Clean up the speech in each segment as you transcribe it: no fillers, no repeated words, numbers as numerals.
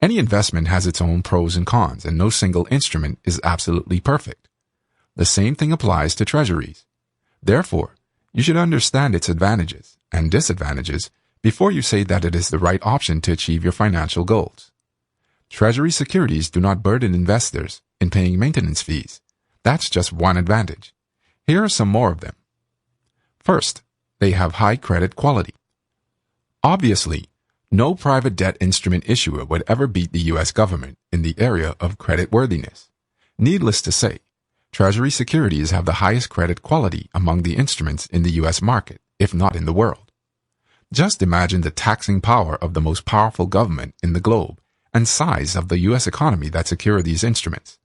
Any investment has its own pros and cons, and no single instrument is absolutely perfect. The same thing applies to treasuries. Therefore, you should understand its advantages and disadvantages before you say that it is the right option to achieve your financial goals. Treasury securities do not burden investors in paying maintenance fees. That's just one advantage. Here are some more of them. First, they have high credit quality. Obviously, no private debt instrument issuer would ever beat the U.S. government in the area of creditworthiness. Needless to say, Treasury securities have the highest credit quality among the instruments in the U.S. market, if not in the world. Just imagine the taxing power of the most powerful government in the globe and size of the U.S. economy that secure these instruments.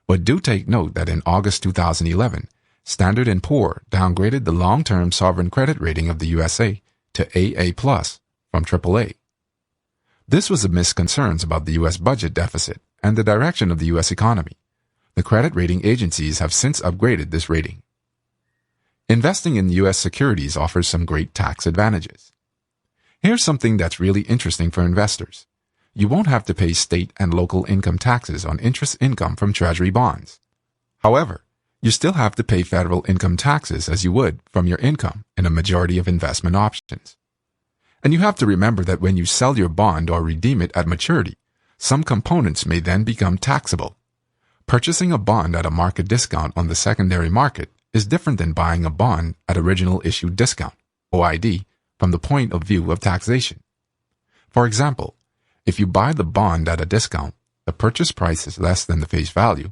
But do take note that in August 2011, Standard & Poor downgraded the long-term sovereign credit rating of the USA to AA+ from AAA. This was amidst concerns about the U.S. budget deficit and the direction of the U.S. economy. The credit rating agencies have since upgraded this rating. Investing in U.S. securities offers some great tax advantages. Here's something that's really interesting for investors. You won't have to pay state and local income taxes on interest income from Treasury bonds. However, you still have to pay federal income taxes as you would from your income in a majority of investment options. And you have to remember that when you sell your bond or redeem it at maturity, some components may then become taxable. Purchasing a bond at a market discount on the secondary market is different than buying a bond at original issue discount, OID, from the point of view of taxation. For example, if you buy the bond at a discount, the purchase price is less than the face value,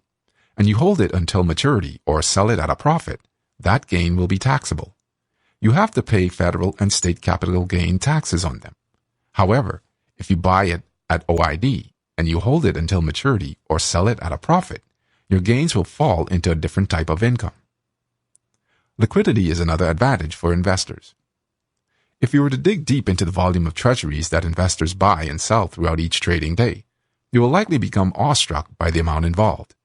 and you hold it until maturity or sell it at a profit, that gain will be taxable. You have to pay federal and state capital gain taxes on them. However, if you buy it at OID and you hold it until maturity or sell it at a profit, your gains will fall into a different type of income. Liquidity is another advantage for investors. If you were to dig deep into the volume of treasuries that investors buy and sell throughout each trading day, you will likely become awestruck by the amount involved.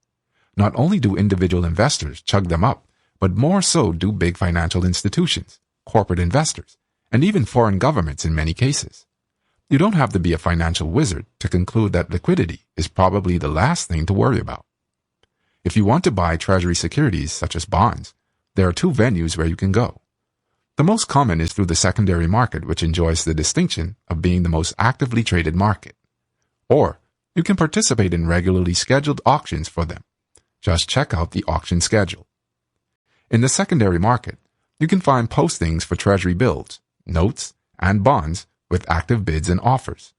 Not only do individual investors chug them up, but more so do big financial institutions, corporate investors, and even foreign governments in many cases. You don't have to be a financial wizard to conclude that liquidity is probably the last thing to worry about. If you want to buy Treasury securities such as bonds, there are two venues where you can go. The most common is through the secondary market, which enjoys the distinction of being the most actively traded market. Or you can participate in regularly scheduled auctions for them. Just check out the auction schedule. In the secondary market, you can find postings for Treasury bills, notes, and bonds with active bids and offers.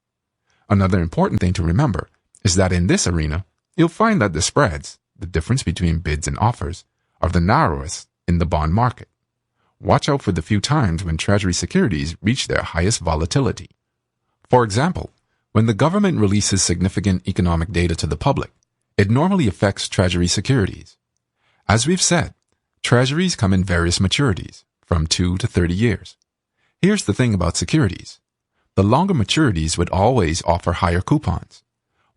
Another important thing to remember is that in this arena, you'll find that the spreads, the difference between bids and offers, are the narrowest in the bond market. Watch out for the few times when Treasury securities reach their highest volatility. For example, when the government releases significant economic data to the public, it normally affects Treasury securities. As we've said, Treasuries come in various maturities, from 2 to 30 years. Here's the thing about securities. The longer maturities would always offer higher coupons.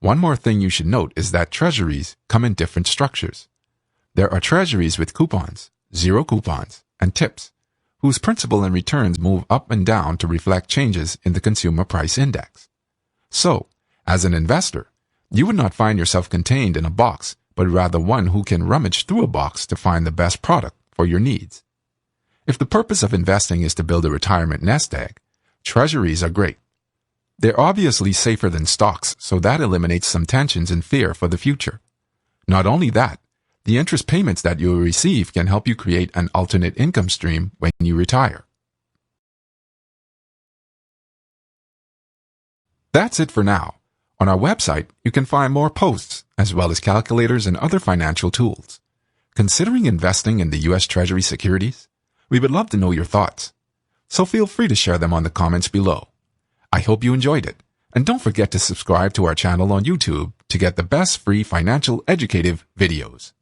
One more thing you should note is that Treasuries come in different structures. There are Treasuries with coupons, zero coupons, and tips, whose principal and returns move up and down to reflect changes in the consumer price index. So, as an investor, you would not find yourself contained in a box, but rather one who can rummage through a box to find the best product for your needs. If the purpose of investing is to build a retirement nest egg, Treasuries are great. They're obviously safer than stocks, so that eliminates some tensions and fear for the future. Not only that, the interest payments that you will receive can help you create an alternate income stream when you retire. That's it for now. On our website, you can find more posts, as well as calculators and other financial tools. Considering investing in the U.S. Treasury securities? We would love to know your thoughts. So feel free to share them on the comments below. I hope you enjoyed it, and don't forget to subscribe to our channel on YouTube to get the best free financial educative videos.